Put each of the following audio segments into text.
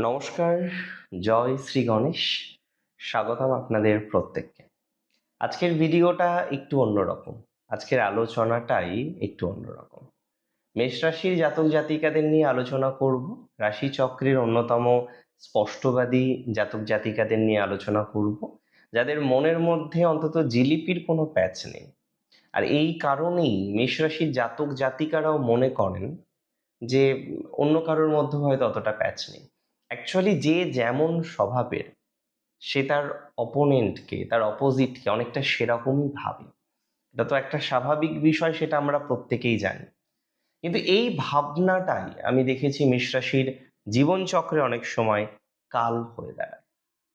নমস্কার, জয় শ্রী গণেশ। স্বাগতম আপনাদের প্রত্যেককে। আজকের ভিডিওটা একটু অন্যরকম। আজকের আলোচনাটাই একটু অন্যরকম। মেষ রাশির জাতক জাতিকাদের নিয়ে আলোচনা করব। রাশিচক্রের অন্যতম স্পষ্টবাদী জাতক জাতিকাদের নিয়ে আলোচনা করব, যাদের মনের মধ্যে অন্তত জিলিপির কোনো প্যাচ নেই। আর এই কারণেই মেষ রাশির জাতক জাতিকারাও মনে করেন যে অন্য কারোর মধ্যে হয়তো অতটা প্যাচ নেই। অ্যাকচুয়ালি যে যেমন স্বভাবের, সে তার অপোনেন্টকে, তার অপোজিটকে অনেকটা সেরকমই ভাবে। এটা তো একটা স্বাভাবিক বিষয়, সেটা আমরা প্রত্যেকেই জানি। কিন্তু এই ভাবনাটাই আমি দেখেছি মেষ রাশির জীবনচক্রে অনেক সময় কাল হয়ে দাঁড়ায়।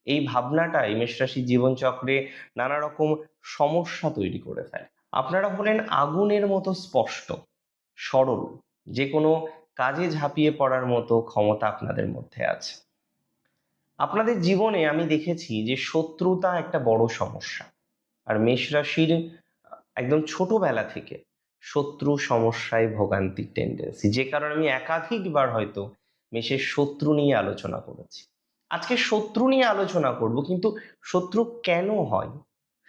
এই ভাবনাটাই মেষ রাশির জীবনচক্রে নানা রকম সমস্যা তৈরি করে ফেলে। আপনারা হলেন আগুনের মতো স্পষ্ট, সরল, যে কোনো কাজে ঝাঁপিয়ে পড়ার মতো ক্ষমতা আপনাদের মধ্যে আছে। আপনাদের জীবনে আমি দেখেছি যে শত্রুতা একটা বড় সমস্যা। আর মেষ রাশির একদম ছোটবেলা থেকে শত্রু সমস্যায় ভোগান্তির টেন্ডেন্সি, যে কারণে আমি একাধিকবার হয়তো মেষের শত্রু নিয়ে আলোচনা করেছি। আজকে শত্রু নিয়ে আলোচনা করব, কিন্তু শত্রু কেন হয়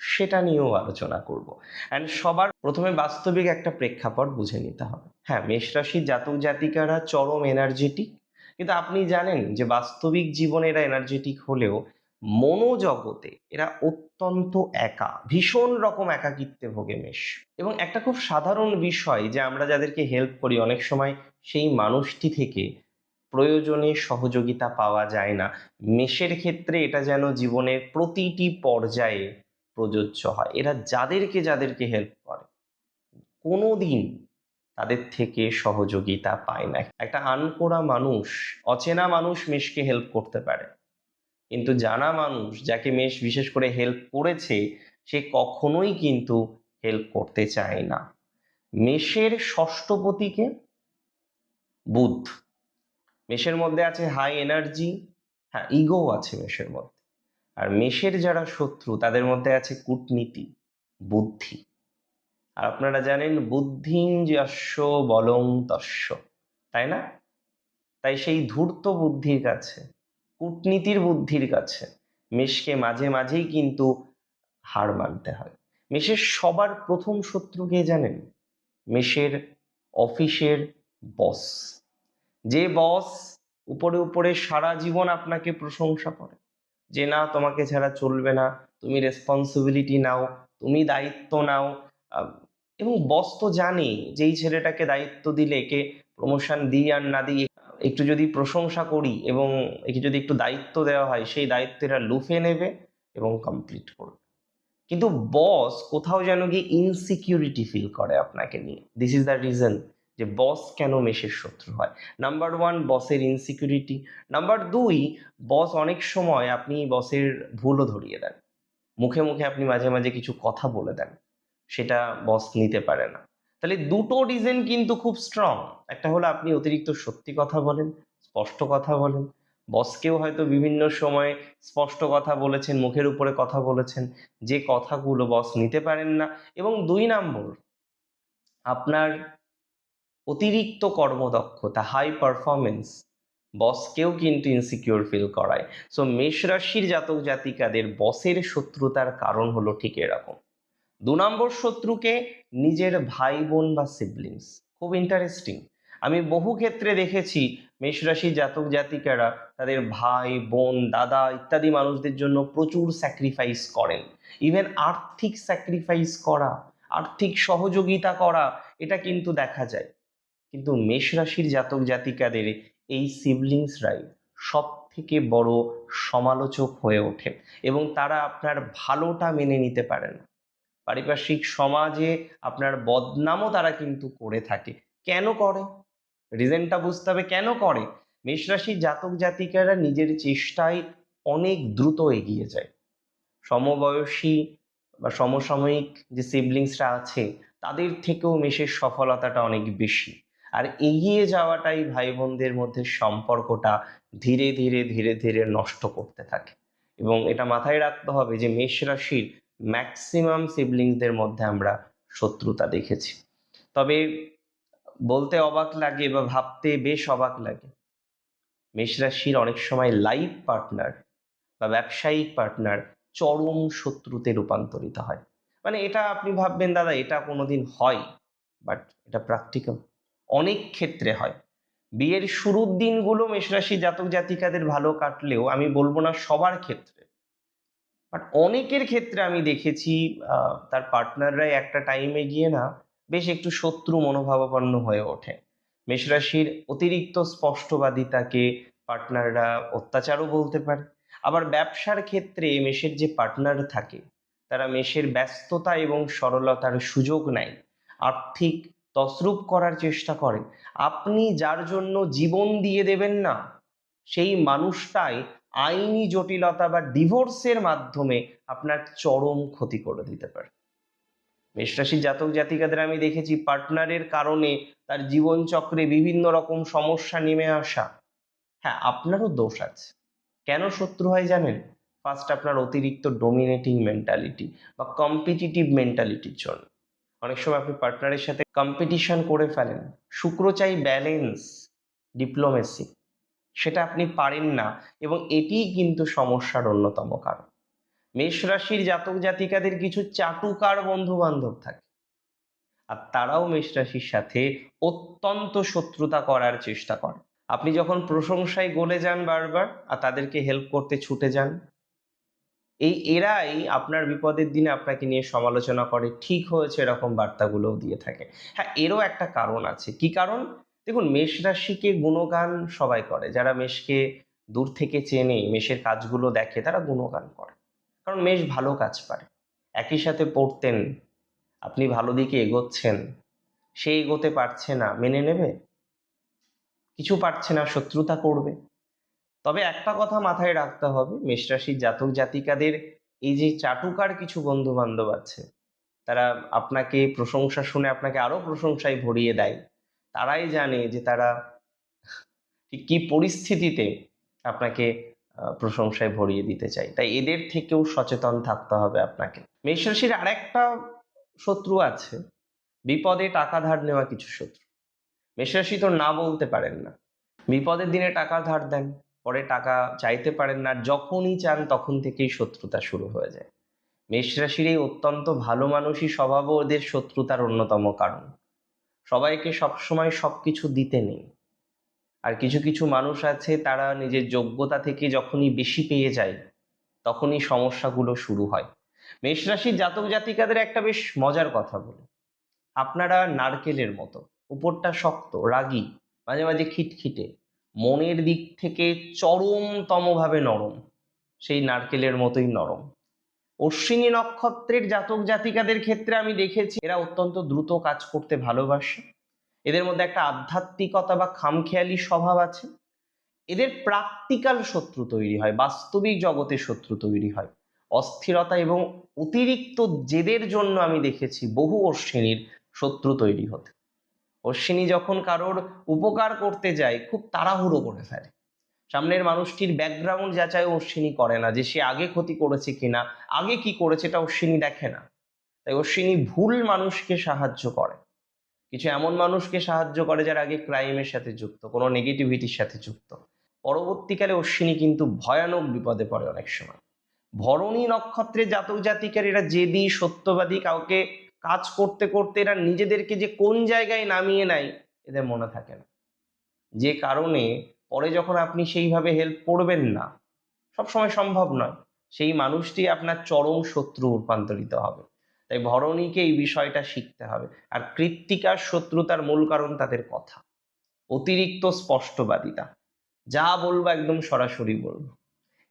সেটা নিয়েও আলোচনা করব। অ্যান্ড সবার প্রথমে বাস্তবিক একটা প্রেক্ষাপট বুঝে নিতে হবে। হ্যাঁ, মেষ রাশির জাতক জাতিকারা চরম এনার্জেটিক, কিন্তু আপনি জানেন যে বাস্তবিক জীবনে এরা এনার্জেটিক হলেও মনোজগতে এরা অত্যন্ত একা, ভীষণ রকম একাকিত্বে ভোগে মেষ। এবং একটা খুব সাধারণ বিষয়, যে আমরা যাদেরকে হেল্প করি অনেক সময় সেই মানুষটি থেকে প্রয়োজনে সহযোগিতা পাওয়া যায় না। মেষের ক্ষেত্রে এটা যেন জীবনের প্রতিটি পর্যায়ে প্রযোজ্য হয়। এরা যাদেরকে যাদেরকে হেল্প করে কোনোদিন তাদের থেকে সহযোগিতা পায় না। একটা আনকোড়া মানুষ, অচেনা মানুষ মেষকে হেল্প করতে পারে, কিন্তু জানা মানুষ, যাকে মেষ বিশেষ করে হেল্প করেছে, সে কখনোই কিন্তু হেল্প করতে চায় না। মেষের ষষ্ঠপতিকে বুধ। মেষের মধ্যে আছে হাই এনার্জি, হ্যাঁ ইগো আছে মেষের মধ্যে। আর মেষের যারা শত্রু তাদের মধ্যে আছে কূটনীতি, বুদ্ধি। আর আপনারা জানেন বুদ্ধিং যস্য বলং তস্য, তাই না? তাই সেই ধূর্ত বুদ্ধির কাছে, কূটনীতির বুদ্ধির কাছে মেষকে মাঝে মাঝেই কিন্তু হার মানতে হয়। মেষের সবার প্রথম শত্রু কে জানেন? মেষের অফিসের বস। যে বস উপরে উপরে সারা জীবন আপনাকে প্রশংসা করে, যে না তোমাকে ছাড়া চলবে না, তুমি রেসপন্সিবিলিটি নাও, তুমি দায়িত্ব নাও। আহ, এবং বস তো জানে যে এই ছেলেটাকে দায়িত্ব দিলে, একে প্রমোশন দিই আর না দিই, একটু যদি প্রশংসা করি এবং একে যদি একটু দায়িত্ব দেওয়া হয়, সেই দায়িত্ব এরা লুফে নেবে এবং কমপ্লিট করবে। কিন্তু বস কোথাও যেন গিয়ে ইনসিকিউরিটি ফিল করে আপনাকে নিয়ে। দিস ইজ দ্য রিজন যে বস কেন মেষের শত্রু হয়। নাম্বার ওয়ান, বসের ইনসিকিউরিটি। নাম্বার দুই, বস অনেক সময় আপনি বসের ভুলও ধরিয়ে দেন, মুখে মুখে আপনি মাঝে মাঝে কিছু কথা বলে দেন, সেটা বস নিতে পারে না। তাহলে দুটো রিজন কিন্তু খুব স্ট্রং। একটা হলো আপনি অতিরিক্ত সত্যি কথা বলেন, স্পষ্ট কথা বলেন। বসকেও হয়তো বিভিন্ন সময় স্পষ্ট কথা বলেছেন, মুখের উপরে কথা বলেছেন, যে কথাগুলো বস নিতে পারেন না। এবং দুই নম্বর, আপনার অতিরিক্ত কর্মদক্ষতা, হাই পারফরমেন্স বসকেও কিন্তু ইনসিকিউর ফিল করায়। সো মেষ রাশির জাতক জাতিকাদের বসের শত্রুতার কারণ হলো ঠিক এরকম। দু নম্বর শত্রুকে নিজের ভাই বোন বা সিবলিংস। খুব ইন্টারেস্টিং, আমি বহু ক্ষেত্রে দেখেছি মেষ রাশির জাতক জাতিকারা তাদের ভাই বোন দাদা ইত্যাদি মানুষদের জন্য প্রচুর স্যাক্রিফাইস করেন। ইভেন আর্থিক স্যাক্রিফাইস করা, আর্থিক সহযোগিতা করা, এটা কিন্তু দেখা যায়। কিন্তু মেষ রাশির জাতক জাতিকাদের এই সিবলিংসরাই সব থেকে বড় সমালোচক হয়ে ওঠে, এবং তারা আপনার ভালোটা মেনে নিতে পারে না। পারিপার্শ্বিক সমাজে আপনার বদনামও তারা কিন্তু করে থাকে। কেন করে? রিজনটা বুঝতে হবে কেন করে। মেষ রাশির জাতক জাতিকারা নিজের চেষ্টায় অনেক দ্রুত এগিয়ে যায়। সমবয়সী বা সমসাময়িক যে সিবলিংসরা আছে তাদের থেকেও মেষের সফলতাটা অনেক বেশি। আর এগিয়ে যাওয়াটাই ভাই বোনদের মধ্যে সম্পর্কটা ধীরে ধীরে ধীরে ধীরে নষ্ট করতে থাকে। এবং এটা মাথায় রাখতে হবে যে মেষ রাশির ম্যাক্সিমাম সিবলিংসদের মধ্যে আমরা শত্রুতা দেখেছি। তবে বলতে অবাক লাগে বা ভাবতে বেশ অবাক লাগে, মেষ রাশির অনেক সময় লাইফ পার্টনার বা ব্যবসায়িক পার্টনার চরম শত্রুতে রূপান্তরিত হয়। মানে এটা আপনি ভাববেন দাদা এটা কোনোদিন হয়, বাট এটা প্র্যাকটিক্যাল, অনেক ক্ষেত্রে হয়। বিয়ের শুরুর দিনগুলো মেষরাশি জাতক জাতিকাদের ভালো কাটলেও আমি বলবো না সবার ক্ষেত্রে, বাট অনেকের ক্ষেত্রে আমি দেখেছি তার পার্টনাররাই একটা টাইমে গিয়ে না বেশ একটু শত্রু মনোভাবাপন্ন হয়ে ওঠে। মেষরাশির অতিরিক্ত স্পষ্টবাদিতাকে পার্টনাররা অত্যাচারও বলতে পারে। আবার ব্যবসার ক্ষেত্রে মেষের যে পার্টনার থাকে তারা মেষের ব্যস্ততা এবং সরলতার সুযোগ নেয়, আর্থিক তছরূপ করার চেষ্টা করে। আপনি যার জন্য জীবন দিয়ে দেবেন না, সেই মানুষটাই আইনি জটিলতা বা ডিভোর্সের মাধ্যমে আপনার চরম ক্ষতি করে দিতে পারে। মেষরাশির জাতক জাতিকাদের আমি দেখেছি পার্টনারের কারণে তার জীবনচক্রে বিভিন্ন রকম সমস্যা নেমে আসা। হ্যাঁ, আপনারও দোষ আছে। কেন শত্রু হয় জানেন? ফার্স্ট, আপনার অতিরিক্ত ডোমিনেটিং মেন্টালিটি বা কম্পিটিটিভ মেন্টালিটির জন্য। অনেক সময় আপনি পার্টনারের সাথে কম্পিটিশন করে ফেলেন। শুক্র চাই ব্যালেন্স, ডিপ্লোমেসি, সেটা আপনি পারেন না, এবং এটিই কিন্তু সমস্যার অন্যতম কারণ। মেষ রাশির জাতক জাতিকাদের কিছু চাটুকার বন্ধু বান্ধব থাকে, আর তারাও মেষ রাশির সাথে অত্যন্ত শত্রুতা করার চেষ্টা করে। আপনি যখন প্রশংসায় গলে যান বারবার আর তাদেরকে হেল্প করতে ছুটে যান, এরাই আপনার বিপদের দিনে আপনাকে নিয়ে সমালোচনা করে, ঠিক হয়েছে এরকম বার্তাগুলোও দিয়ে থাকে। হ্যাঁ, এরও একটা কারণ আছে। কি কারণ? দেখুন, মেষ রাশিকে গুণগান সবাই করে, যারা মেষকে দূর থেকে চেনে, মেষের কাজগুলো দেখে, তারা গুণগান করে, কারণ মেষ ভালো কাজ পারে। একই সাথে পড়তেন, আপনি ভালো দিকে এগোচ্ছেন, সে এগোতে পারছে না, মেনে নেবে? কিছু পারছে না, শত্রুতা করবে। তবে একটা কথা মাথায় রাখতে হবে, মেষ রাশির জাতক জাতিকাদের এই যে চাটুকার কিছু বন্ধু বান্ধব আছে, তারা আপনাকে প্রশংসা শুনে আপনাকে আরো প্রশংসায় ভরিয়ে দেয়। তারাই জানে যে তারা ঠিক কি পরিস্থিতিতে আপনাকে প্রশংসায় ভরিয়ে দিতে চায়। তাই এদের থেকেও সচেতন থাকতে হবে আপনাকে। মেষ রাশির আরেকটা শত্রু আছে, বিপদে টাকা ধার নেওয়া কিছু শত্রু। মেষ রাশি তো না বলতে পারেন না, বিপদের দিনে টাকা ধার দেন, পরে টাকা চাইতে পারেন না, যখনই চান তখন থেকেই শত্রুতা শুরু হয়ে যায়। মেষ রাশির এই অত্যন্ত ভালো মানুষই স্বভাবও ওদের শত্রুতার অন্যতম কারণ। সবাইকে সবসময় সবকিছু দিতে নেই, আর কিছু কিছু মানুষ আছে তারা নিজের যোগ্যতা থেকে যখনই বেশি পেয়ে যায় তখনই সমস্যাগুলো শুরু হয়। মেষ রাশির জাতক জাতিকাদের একটা বেশ মজার কথা বলি, আপনারা নারকেলের মতো, উপরটা শক্ত, রাগী, মাঝে মাঝে খিটখিটে, মনের দিক থেকে চরমতমভাবে নরম, সেই নারকেলের মতোই নরম। অশ্বিনী নক্ষত্রের জাতক জাতিকাদের ক্ষেত্রে আমি দেখেছি এরা অত্যন্ত দ্রুত কাজ করতে ভালোবাসে, এদের মধ্যে একটা আধ্যাত্মিকতা বা খামখেয়ালি স্বভাব আছে। এদের প্র্যাকটিক্যাল শত্রু তৈরি হয়, বাস্তবিক জগতে শত্রু তৈরি হয়। অস্থিরতা এবং অতিরিক্ত জেদের জন্য আমি দেখেছি বহু অশ্বিনীর শত্রু তৈরি হতে। অশ্বিনী যখন কারোর উপকার করতে যায় খুব তাড়াহুড়ো করে ফেলে, সামনের মানুষটির ব্যাকগ্রাউন্ড যাচাই অশ্বিনী করে না, যে সে আগে ক্ষতি করেছে কিনা, আগে কি করেছে এটা অশ্বিনী দেখে না। তাই অশ্বিনী ভুল মানুষকে সাহায্য করে, কিছু এমন মানুষকে সাহায্য করে যারা আগে ক্রাইমের সাথে যুক্ত, কোনো নেগেটিভিটির সাথে যুক্ত। পরবর্তীকালে অশ্বিনী কিন্তু ভয়ানক বিপদে পড়ে অনেক সময়। ভরণী নক্ষত্রের জাতক জাতিকার এরা জেদি, সত্যবাদী, কাউকে কাজ করতে করতে এরা নিজেদেরকে যে কোন জায়গায় নামিয়ে নেয় এদের মনে থাকে না, যে কারণে পরে যখন আপনি সেইভাবে হেল্প করবেন না, সবসময় সম্ভব নয়, সেই মানুষটি আপনার চরম শত্রু রূপান্তরিত হবে। তাই ভরণীকে এই বিষয়টা শিখতে হবে। আর কৃত্তিকার শত্রুতার মূল কারণ তাদের কথা, অতিরিক্ত স্পষ্টবাদিতা, যা বলবো একদম সরাসরি বলবো।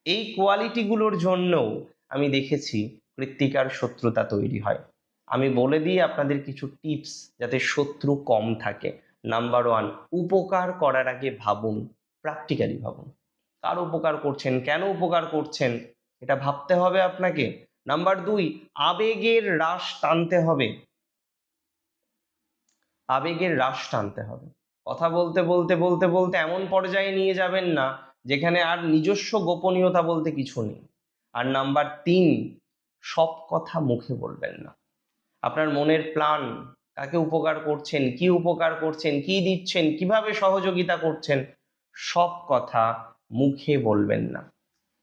এই কোয়ালিটিগুলোর জন্যও আমি দেখেছি কৃত্তিকার শত্রুতা তৈরি হয়। আমি বলে দিই আপনাদের কিছু টিপস যাতে শত্রু কম থাকে। নাম্বার ওয়ান, উপকার করার আগে ভাবুন, প্র্যাকটিক্যালি ভাবুন, কার উপকার করছেন, কেন উপকার করছেন, এটা ভাবতে হবে আপনাকে। নাম্বার দুই, আবেগের রাশ টানতে হবে, আবেগের রাশ টানতে হবে। কথা বলতে বলতে বলতে বলতে এমন পর্যায়ে নিয়ে যাবেন না যেখানে আর নিজস্ব গোপনীয়তা বলতে কিছু নেই। আর নাম্বার তিন, সব কথা মুখে বলবেন না। আপনার মনের প্ল্যান, কাকে উপকার করছেন, কি উপকার করছেন, কি দিচ্ছেন, কিভাবে সহযোগিতা করছেন, সব কথা মুখে বলবেন না।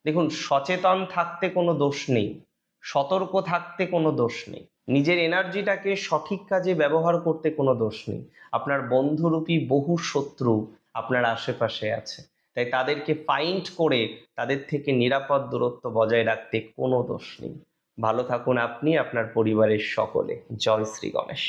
দেখুন, সচেতন থাকতে কোনো দোষ নেই, সতর্ক থাকতে কোনো দোষ নেই, নিজের এনার্জিটাকে সঠিক কাজে ব্যবহার করতে কোনো দোষ নেই। আপনার বন্ধুরূপী বহু শত্রু আপনার আশেপাশে আছে, তাই তাদেরকে ফাইন্ড করে তাদের থেকে নিরাপদ দূরত্ব বজায় রাখতে কোনো দোষ নেই। ভালো থাকুন আপনি, আপনার পরিবারের সকলে। জয় শ্রী গণেশ।